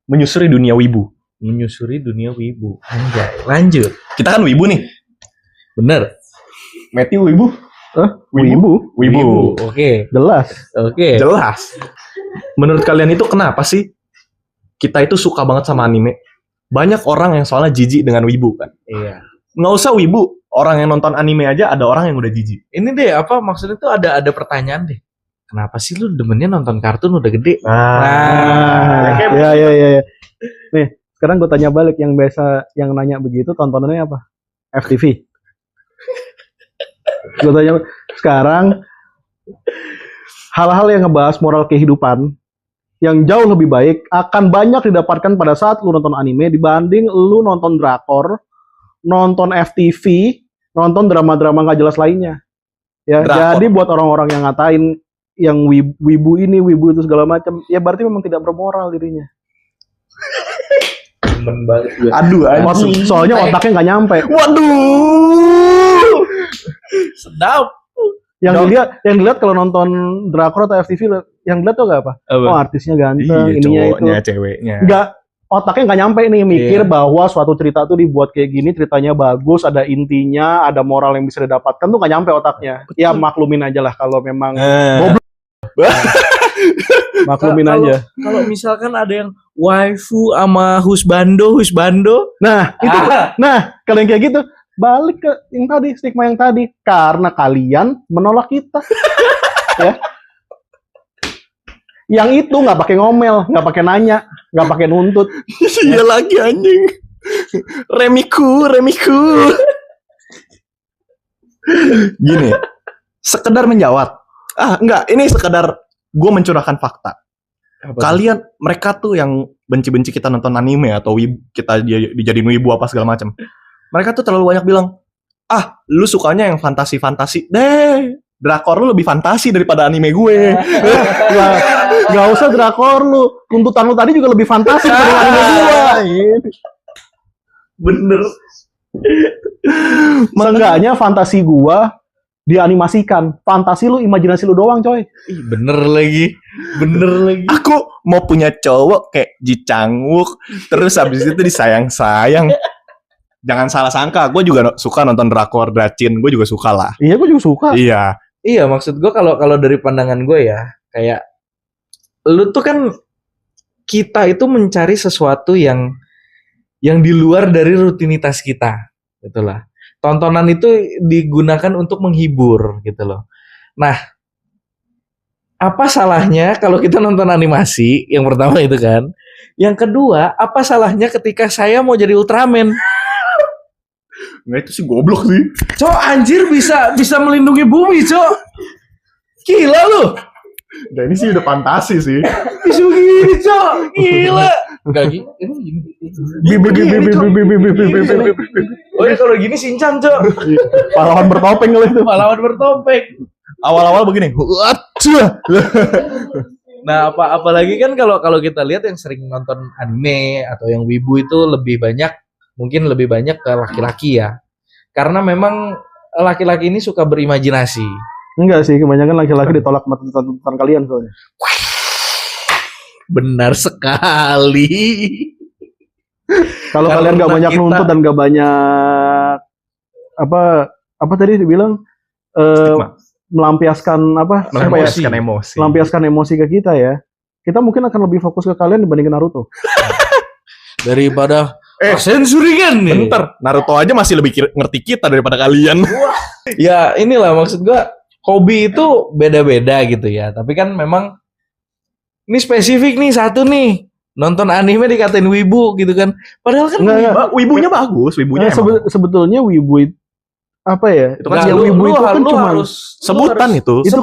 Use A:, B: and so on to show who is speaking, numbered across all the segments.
A: menyusuri dunia wibu.
B: Menyusuri dunia wibu. Anjay, lanjut.
A: Kita kan wibu nih.
B: Bener.
A: Matthew wibu? Wibu.
B: Oke.
A: Jelas. Menurut kalian itu kenapa sih kita itu suka banget sama anime? Banyak orang yang soalnya jijik dengan wibu kan.
B: Iya.
A: Nggak usah wibu, orang yang nonton anime aja ada orang yang udah jijik.
B: Ini deh apa maksudnya tuh ada pertanyaan deh. Kenapa sih lu demennya nonton kartun udah gede?
C: Ya. Nih, sekarang gue tanya balik yang biasa yang nanya begitu tontonannya apa? FTV. Gue tanya sekarang hal-hal yang ngebahas moral kehidupan yang jauh lebih baik akan banyak didapatkan pada saat lu nonton anime dibanding lu nonton drakor, nonton FTV, nonton drama-drama nggak jelas lainnya. Ya, drakor. Jadi buat orang-orang yang ngatain yang wibu ini, wibu itu segala macam, ya berarti memang tidak bermoral dirinya.
A: Aduh,
C: soalnya otaknya nggak nyampe.
A: Waduh,
B: sedap.
C: Yang dilihat kalau nonton drakor atau FTV, yang dilihat tuh gak apa? Oh, artisnya ganteng, ininya
A: cowoknya,
C: itu.
A: ceweknya.
C: Nggak, otaknya nggak nyampe nih mikir bahwa suatu cerita tuh dibuat kayak gini, ceritanya bagus, ada intinya, ada moral yang bisa didapatkan tuh nggak nyampe otaknya. Betul. Ya maklumin aja lah kalau memang goblok. Maklumin aja.
B: Kalau misalkan ada yang waifu sama husbando.
C: Nah, itu. Nah, kalau yang kayak gitu, balik ke yang tadi, stigma yang tadi. Karena kalian menolak kita. Ya. Yang itu nggak pakai ngomel, nggak pakai nanya, nggak pakai nuntut.
A: Iya lagi anjing. Remiku. Gini, sekedar menjawab. Enggak, ini sekedar gue mencurahkan fakta. Kalian, mereka tuh yang benci-benci kita nonton anime atau kita dijadiin wibu apa segala macam. Mereka tuh terlalu banyak bilang, lu sukanya yang fantasi-fantasi. Drakor lu lebih fantasi daripada anime gue.
C: Gak usah drakor lu. Tuntutan lu tadi juga lebih fantasi daripada anime gue.
A: Bener.
C: Seenggaknya fantasi gua dianimasikan. Fantasi lu, imajinasi lu doang, coy.
B: Bener lagi.
A: Aku mau punya cowok kayak Ji Chang-wook, terus habis itu disayang-sayang. Jangan salah sangka, gue juga suka nonton drakor, dracin, gue juga suka lah.
C: Iya, gue juga suka.
B: Iya, maksud gue kalau dari pandangan gue ya, kayak lu tuh kan kita itu mencari sesuatu yang di luar dari rutinitas kita, gitu lah. Tontonan itu digunakan untuk menghibur, gitu loh. Nah, apa salahnya kalau kita nonton animasi? Yang pertama itu kan. Yang kedua, apa salahnya ketika saya mau jadi Ultraman?
A: Nggak, itu sih goblok sih.
B: Cok, anjir bisa melindungi bumi, Cok. Gila lu.
A: Nah, ini sih udah fantasi sih.
B: Bisa begini, Cok. Gila. Enggak gini. Oh ya kalau gini Shinchan, Cok.
C: Pahlawan bertopeng lah itu.
B: Pahlawan bertopeng.
A: Awal-awal begini.
B: Nah, apalagi kan kalau kita lihat yang sering nonton anime atau yang wibu itu mungkin lebih banyak ke laki-laki ya. Karena memang laki-laki ini suka berimajinasi.
C: Enggak sih, kebanyakan laki-laki ditolak sama tuntutan kalian soalnya.
B: Benar sekali.
C: Kalau kalian nggak banyak nuntut dan nggak banyak apa tadi dibilang melampiaskan emosi ke kita ya. Kita mungkin akan lebih fokus ke kalian dibandingin Naruto.
B: Daripada sensuringan nih.
A: Bentar, Naruto aja masih lebih ngerti kita daripada kalian.
B: Ya inilah maksud gua, hobi itu beda-beda gitu ya. Tapi kan memang ini spesifik nih satu nih. Nonton anime dikatain wibu gitu kan. Padahal kan
A: wibunya bagus, wibunya
C: sebetulnya wibu apa ya?
A: Itu kan wibu itu kan cuma sebutan itu.
C: Itu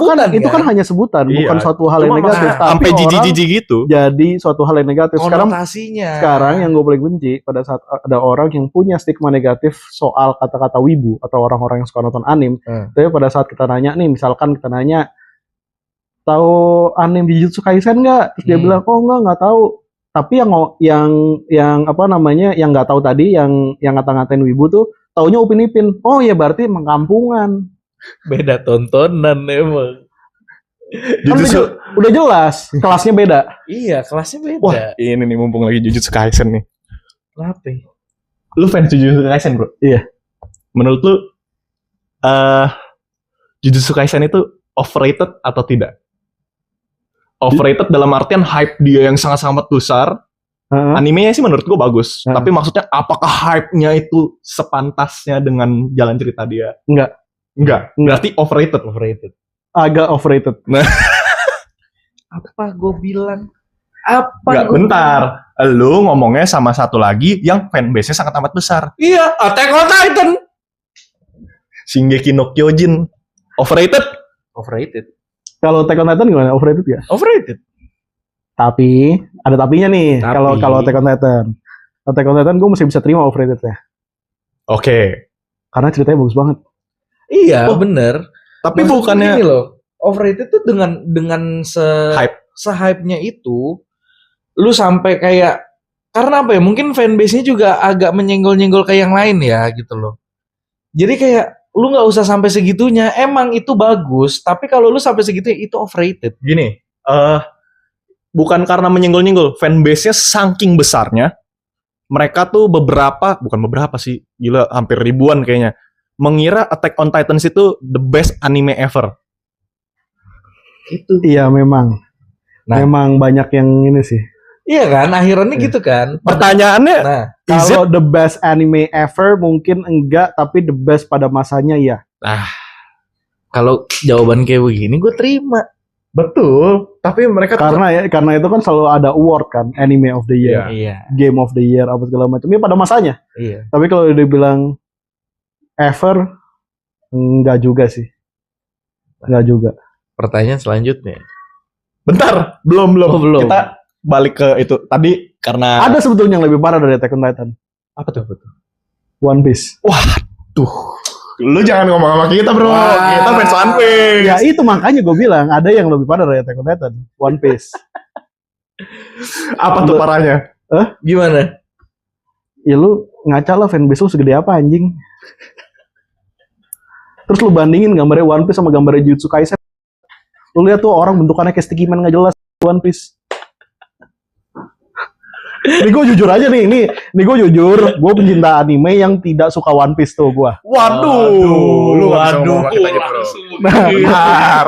C: kan hanya sebutan, bukan suatu hal yang negatif.
A: Sampai jijik-jijik gitu.
C: Jadi suatu hal yang negatif.
B: Sekarang
C: yang gue paling benci pada saat ada orang yang punya stigma negatif soal kata-kata wibu atau orang-orang yang suka nonton anime. Tapi pada saat kita nanya nih, misalkan kita nanya, tahu anime Jujutsu Kaisen nggak? Terus dia bilang, oh nggak tahu. Tapi yang apa namanya, yang nggak tahu tadi, yang ngata-ngatain wibu tuh, taunya Upin Ipin. Oh ya berarti emang kampungan.
B: Beda tontonan emang.
C: Kan
A: Jujutsu.
C: udah jelas kelasnya beda.
B: Iya, kelasnya beda.
A: Wah, ini nih mumpung lagi Jujutsu Kaisen nih.
B: Kenapa?
A: Lu fans Jujutsu Kaisen, bro?
C: Iya.
A: Menurut lu Jujutsu Kaisen itu overrated atau tidak? Overrated dalam artian hype dia yang sangat-sangat besar.
C: Heeh.
A: Animenya sih menurut gua bagus.
C: Hmm.
A: Tapi maksudnya apakah hype-nya itu sepantasnya dengan jalan cerita dia?
C: Enggak.
A: Berarti overrated.
B: Overrated.
C: Agak overrated.
B: Apa gue bilang? Apa?
A: Enggak,
B: gua
A: bentar. Lu ngomongnya sama satu lagi yang fanbase-nya sangat amat besar.
B: bilang? Iya, Attack on Titan.
A: Shingeki no Kyojin. Overrated?
B: Overrated.
C: Kalau Attack on Titan gimana? Overrated ya?
B: Overrated.
C: Tapi ada tapinya nih.
B: Tapi.
C: Kalau Attack on Titan. Attack on Titan gue masih bisa terima overrated-nya.
A: Oke.
C: Karena ceritanya bagus banget.
B: Iya,
A: Oh,
B: bener.
A: Tapi
B: Maksud
A: bukannya
B: gini loh, overrated tuh dengan
A: hype.
B: se-hype-nya itu, lu sampai kayak, karena apa ya? Mungkin fanbase-nya juga agak menyenggol-nyenggol kayak yang lain ya, gitu loh. Jadi kayak lu nggak usah sampai segitunya. Emang itu bagus, tapi kalau lu sampai segitunya itu overrated.
A: Gini, bukan karena menyenggol-nyenggol, fanbase-nya saking besarnya, mereka tuh bukan beberapa sih, gila hampir ribuan kayaknya, mengira Attack on Titans itu the best anime ever.
B: Itu.
C: Iya memang.
B: Nah.
C: Memang banyak yang ini sih.
B: Iya kan, akhirannya
C: Iya.
B: gitu kan.
A: Pertanyaannya,
B: Nah,
A: is it?
C: Kalau the best anime ever mungkin enggak, tapi the best pada masanya ya.
B: kalau jawaban kayak begini gue terima.
A: Betul, tapi mereka tuh
C: Karena itu kan selalu ada award kan, anime of the year,
B: Iya,
C: game of the year, apa segala macam. Ya pada masanya.
B: iya.
C: Tapi kalau dibilang ever, enggak juga sih. Enggak juga.
B: Pertanyaan selanjutnya.
A: bentar, belum.
B: Oh, belum.
A: Kita balik ke itu tadi karena
C: Ada sebetulnya yang lebih parah dari Attack on Titan.
A: apa tuh?
C: One Piece.
A: Lu jangan ngomong sama kita, bro.
B: Wah.
A: Kita fans One Piece.
C: Ya itu makanya gue bilang ada yang lebih parah dari Attack on Titan. One Piece.
A: Apa tuh parahnya?
B: Gimana?
C: Ya lu ngaca lah, fanbase lu segede apa anjing. Terus lu bandingin gambarnya One Piece sama gambarnya Jujutsu Kaisen. Lu lihat tuh orang bentukannya kayak sticky man, nggak jelas. One Piece. Ini gue jujur aja nih, ini gue jujur, gue pencinta anime yang tidak suka One Piece tuh gue.
A: Waduh, lu nggak bisa ngomong sama kita gitu, bro. Benar.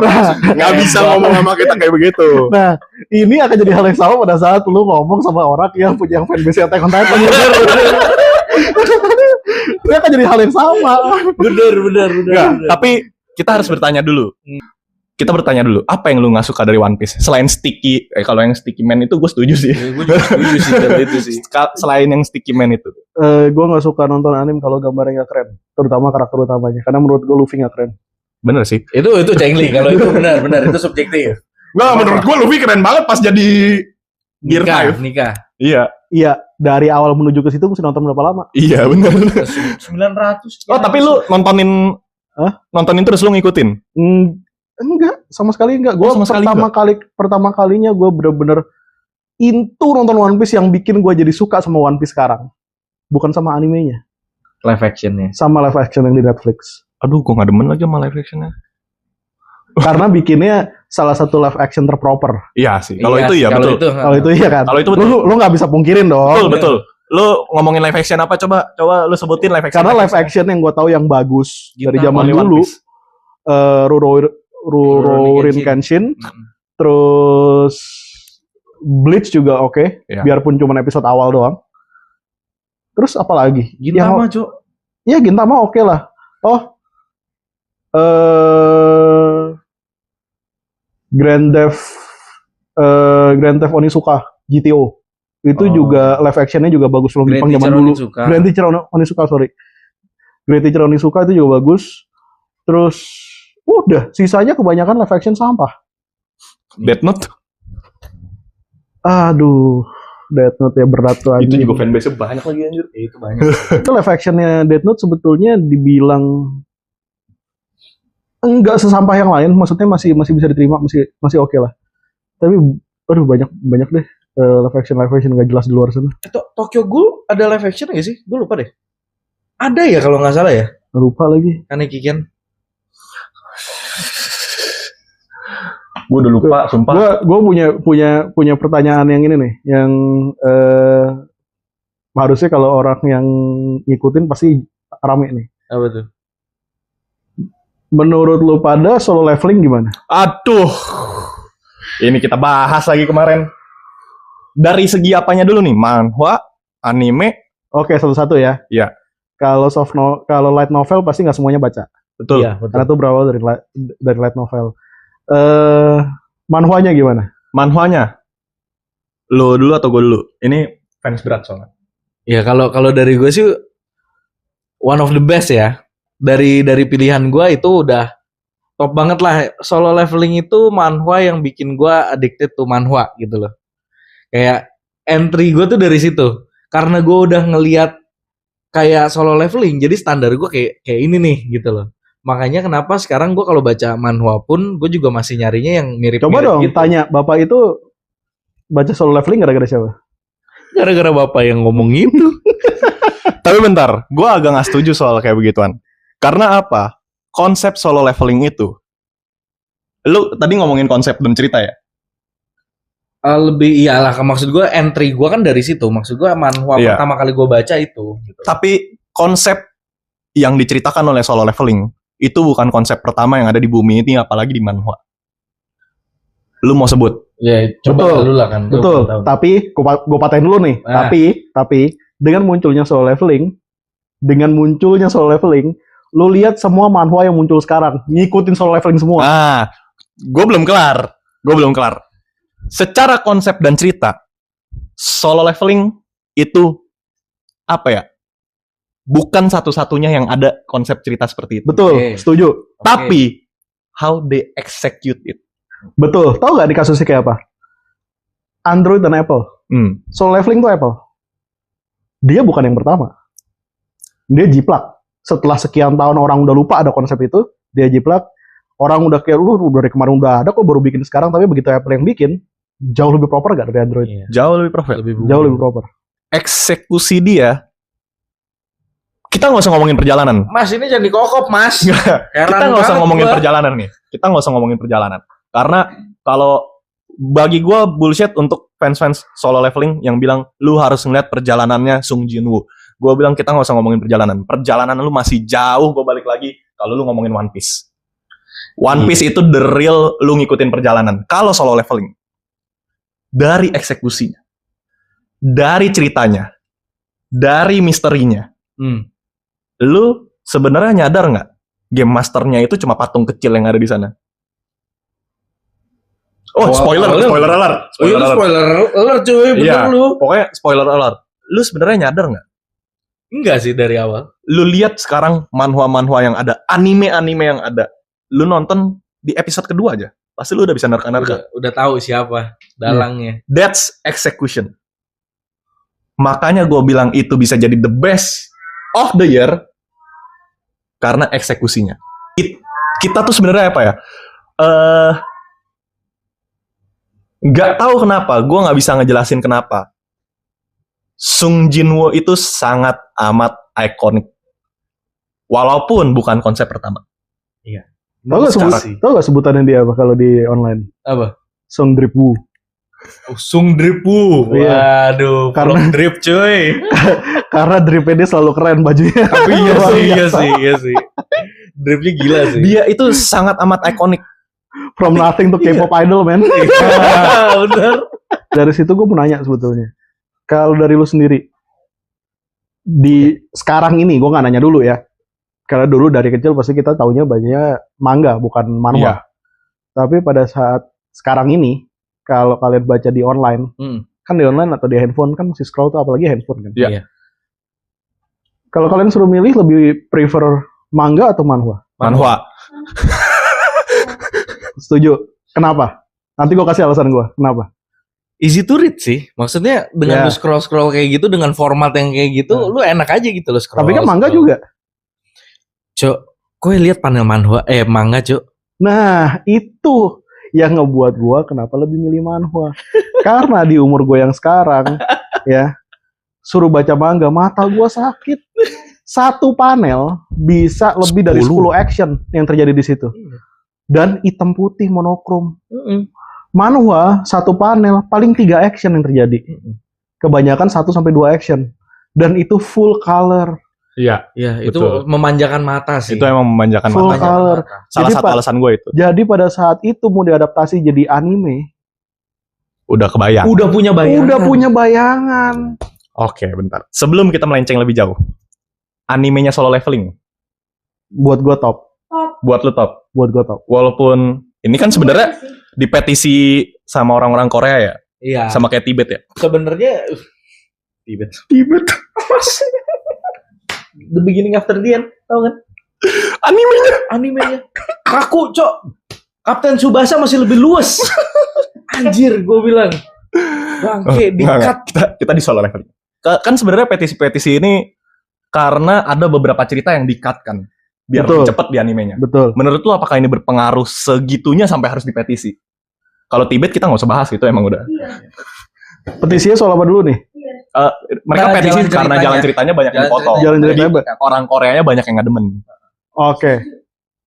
A: Nggak bisa ngomong sama kita kayak begitu.
C: Nah, ini akan jadi hal yang sama pada saat lu ngomong sama orang yang punya fanbase Attack on Titan. Itu akan jadi hal yang sama.
B: Bener.
A: Nggak, tapi kita harus bertanya dulu. Kita bertanya dulu, apa yang lu nggak suka dari One Piece? Selain sticky, kalau yang sticky man itu gue setuju sih.
B: Gue juga setuju sih kalau itu sih.
A: Selain yang sticky man itu.
C: Gue nggak suka nonton anime kalau gambarnya nggak keren, terutama karakter utamanya. Karena menurut gue Luffy nggak keren.
A: Bener sih.
B: Itu cengli kalau itu benar itu subjektif.
A: Nggak, menurut gue Luffy keren banget pas jadi Gear 5.
B: Nikah.
A: Iya.
C: Iya, dari awal menuju ke situ mesti nonton berapa lama?
A: Iya, bener.
B: 900.
A: Oh, tapi lu nontonin nontonin terus lu ngikutin?
C: Enggak, sama sekali enggak. Gue
A: sama sekali
C: pertama kalinya gue bener-bener into nonton One Piece yang bikin gue jadi suka sama One Piece sekarang. Bukan sama animenya,
B: live actionnya.
C: sama live action yang di Netflix.
A: Aduh, gue gak demen lagi sama live actionnya.
C: Karena bikinnya salah satu live action terproper.
A: Iya sih, kalau itu ya betul.
C: Kalau itu iya kan.
A: Kalau itu betul.
C: Lu nggak bisa pungkirin dong.
A: Betul. Lu ngomongin live action apa? Coba lu sebutin live action.
C: Karena live action yang gue tahu yang bagus dari zaman
A: Only One
C: dulu,
A: Piece.
C: Rurouni Kenshin, terus Bleach juga oke,
A: Iya.
C: biarpun cuma episode awal doang. Terus apa lagi?
B: Gintama, Cok.
C: Ya Gintama oke lah. Oh, Grand Theft Onitsuka GTO itu juga live actionnya juga bagus film Jepang zaman dulu. Grand Teacher Onitsuka, sorry. Grand Teacher Onitsuka itu juga bagus. Terus udah, sisanya kebanyakan live action sampah.
A: Death Note.
C: Aduh, Death Note ya berat tuh
A: Itu
C: anjing.
A: juga fanbase banyak lagi anjir.
B: Itu banyak.
C: Itu live actionnya Death Note sebetulnya dibilang enggak sesampah yang lain, maksudnya masih bisa diterima, masih oke lah. Tapi aduh banyak deh live action nggak jelas di luar sana.
B: Tokyo Ghoul ada live action nggak sih? Gue lupa deh. Ada ya kalau nggak salah ya.
C: Lupa lagi.
B: Kaneki Ken.
A: Gue udah lupa, sumpah.
C: Gue punya pertanyaan yang ini nih, yang harusnya kalau orang yang ngikutin pasti rame nih.
B: Apa tuh?
C: Menurut lu pada solo leveling gimana?
A: Aduh. Ini kita bahas lagi kemarin. Dari segi apanya dulu nih? Manhwa, anime.
C: Oke, satu-satu ya.
A: Iya.
C: Kalau kalau light novel pasti nggak semuanya baca.
A: Betul.
B: Iya, betul.
C: Karena itu berawal dari light novel. Manhwanya gimana?
A: Manhwanya. Lo dulu atau gue dulu? Ini fans berat soalnya.
B: Ya kalau dari gue sih one of the best ya. Dari pilihan gue itu udah top banget lah. Solo leveling itu manhwa yang bikin gue addicted to manhwa gitu loh. Kayak entry gue tuh dari situ. Karena gue udah ngeliat kayak solo leveling, jadi standar gue kayak ini nih gitu loh. Makanya kenapa sekarang gue kalau baca manhwa pun gue juga masih nyarinya yang mirip-mirip.
C: Coba dong
B: gitu.
C: tanya, Bapak itu baca solo leveling gara-gara siapa?
B: Gara-gara bapak yang ngomong itu.
A: Tapi bentar, gue agak gak setuju soal kayak begituan. Karena apa? Konsep solo leveling itu. Lu tadi ngomongin konsep dan cerita ya?
B: Lebih iyalah, maksud gue entry gue kan dari situ. Maksud gue manhwa
A: Iya.
B: pertama kali gue baca itu. Gitu.
A: Tapi konsep yang diceritakan oleh solo leveling itu bukan konsep pertama yang ada di bumi ini, apalagi di manhwa. Lu mau sebut?
B: Ya coba
C: Betul.
B: dulu lah kan.
C: Betul. Tapi gue patahin dulu nih.
B: Ah.
C: Tapi dengan munculnya solo leveling, lu lihat semua manhwa yang muncul sekarang ngikutin solo leveling semua.
A: Gue belum kelar. Secara konsep dan cerita, solo leveling itu apa ya? Bukan satu-satunya yang ada konsep cerita seperti itu.
C: Betul,
B: Oke.
C: setuju.
A: Tapi how they execute it.
C: Betul. Tahu nggak di kasusnya kayak apa? Android dan Apple. Solo leveling tuh Apple. Dia bukan yang pertama. Dia jiplak. Setelah sekian tahun orang udah lupa ada konsep itu, dia jiplak. Orang udah kayak lu dari kemarin udah ada kok baru bikin sekarang, tapi begitu Apple yang bikin jauh lebih proper gak dari Android?
B: Iya.
A: Jauh lebih profil.
C: Jauh lebih proper.
A: Eksekusi dia. Kita nggak usah ngomongin perjalanan.
B: Mas ini jangan dikokop mas.
A: Kita nggak usah ngomongin perjalanan nih. Kita nggak usah ngomongin perjalanan. Karena kalau bagi gue bullshit untuk fans-fans solo leveling yang bilang lu harus ngeliat perjalanannya Sung Jinwoo. Gue bilang kita nggak usah ngomongin perjalanan. Perjalanan lu masih jauh. Gue balik lagi kalau lu ngomongin One Piece. One Piece itu the real lu ngikutin perjalanan. Kalau solo leveling dari eksekusinya, dari ceritanya, dari misterinya, lu sebenarnya nyadar nggak game masternya itu cuma patung kecil yang ada di sana? Oh, spoiler alert.
B: Spoiler alert cuy, bener
A: Iya,
B: lu.
A: pokoknya spoiler alert. Lu sebenarnya nyadar nggak?
B: Enggak sih dari awal.
A: Lu lihat sekarang manhwa-manhwa yang ada, anime-anime yang ada. Lu nonton di episode kedua aja, pasti lu udah bisa nerka-nerka.
B: Udah tahu siapa dalangnya.
A: That's execution. Makanya gue bilang itu bisa jadi the best of the year karena eksekusinya. Kita tuh sebenarnya apa ya? Nggak tahu kenapa, gue nggak bisa ngejelasin kenapa. Sung Jinwoo itu sangat amat ikonik. Walaupun bukan konsep pertama.
B: Iya.
C: Tahu gak sebutannya dia apa kalau di online?
B: Apa?
C: Song Drip Woo.
B: Sung Dripu.
C: Iya.
B: Waduh,
C: Karena-
B: drip cuy.
C: Karena dripnya dia selalu keren bajunya.
B: Tapi iya sih. Dripnya gila sih.
A: Dia itu sangat amat ikonik.
C: From nothing to K-pop idol, man.
B: Bener.
C: Dari situ gue mau nanya sebetulnya. Kalau dari lu sendiri, di sekarang ini, gue nggak nanya dulu ya. Karena dulu dari kecil pasti kita taunya banyak manga, bukan manhwa.
A: Iya.
C: Tapi pada saat sekarang ini, kalau kalian baca di online, kan di online atau di handphone kan masih scroll tuh, apalagi handphone kan.
A: Iya.
C: Kalau kalian suruh milih, lebih prefer manga atau manhwa?
A: Manhwa.
C: Setuju. Kenapa? Nanti gue kasih alasan gue. Kenapa?
B: Easy to read sih. Maksudnya dengan
C: Ya.
B: lu scroll kayak gitu, dengan format yang kayak gitu, lu enak aja gitu lo scroll.
C: Tapi kan manga juga.
B: Cuk, gue lihat panel manga, Cuk.
C: Nah, itu yang ngebuat gue kenapa lebih milih manhwa. Karena di umur gue yang sekarang, ya, suruh baca manga, mata gue sakit. Satu panel bisa lebih dari 10 action yang terjadi di situ. dan hitam putih monokrom.
B: Mm-mm.
C: Manhwa satu panel paling 3 action yang terjadi. Kebanyakan 1 sampai 2 action. Dan itu full color.
A: Iya,
B: Ya, itu
A: Betul.
B: memanjakan mata sih.
A: itu emang memanjakan
C: Full
A: mata.
C: color.
A: Salah
C: Jadi,
A: satu
C: Pak-
A: alasan gue itu.
C: Jadi pada saat itu mau diadaptasi jadi anime,
A: Udah kebayang.
B: Udah punya bayangan.
C: udah punya bayangan.
A: Oke, bentar. Sebelum kita melenceng lebih jauh, animenya Solo Leveling
C: Buat gua top.
A: buat lu top.
C: Buat gua top.
A: Walaupun ini kan sebenarnya dipetisi sama orang-orang Korea ya,
B: Iya.
A: sama kayak Tibet ya.
B: Sebenarnya Tibet.
A: Tibet.
B: The Beginning After the End, tau kan?
A: Animenya.
B: Animenya. Kaku, Cok. Kapten Tsubasa masih lebih luas. Anjir, gue bilang. Bangke,
A: Enggak.
B: di-cut.
A: Kita di Solo Leveling. Kan sebenarnya petisi-petisi ini karena ada beberapa cerita yang di-cut kan, biar
C: Betul.
A: lebih cepet di animenya.
C: Betul.
A: Menurut lu apakah ini berpengaruh segitunya sampai harus dipetisi? Kalau Tibet kita nggak usah bahas, itu emang udah.
C: Petisinya soal apa dulu nih?
A: Mereka
B: Karena
A: petisi
B: jalan
A: karena
B: ceritanya.
A: jalan ceritanya banyak yang
B: Jalan
A: potong.
C: Jalan
A: Jadi
C: ceritanya
A: orang Koreanya banyak yang nggak demen.
C: Oke.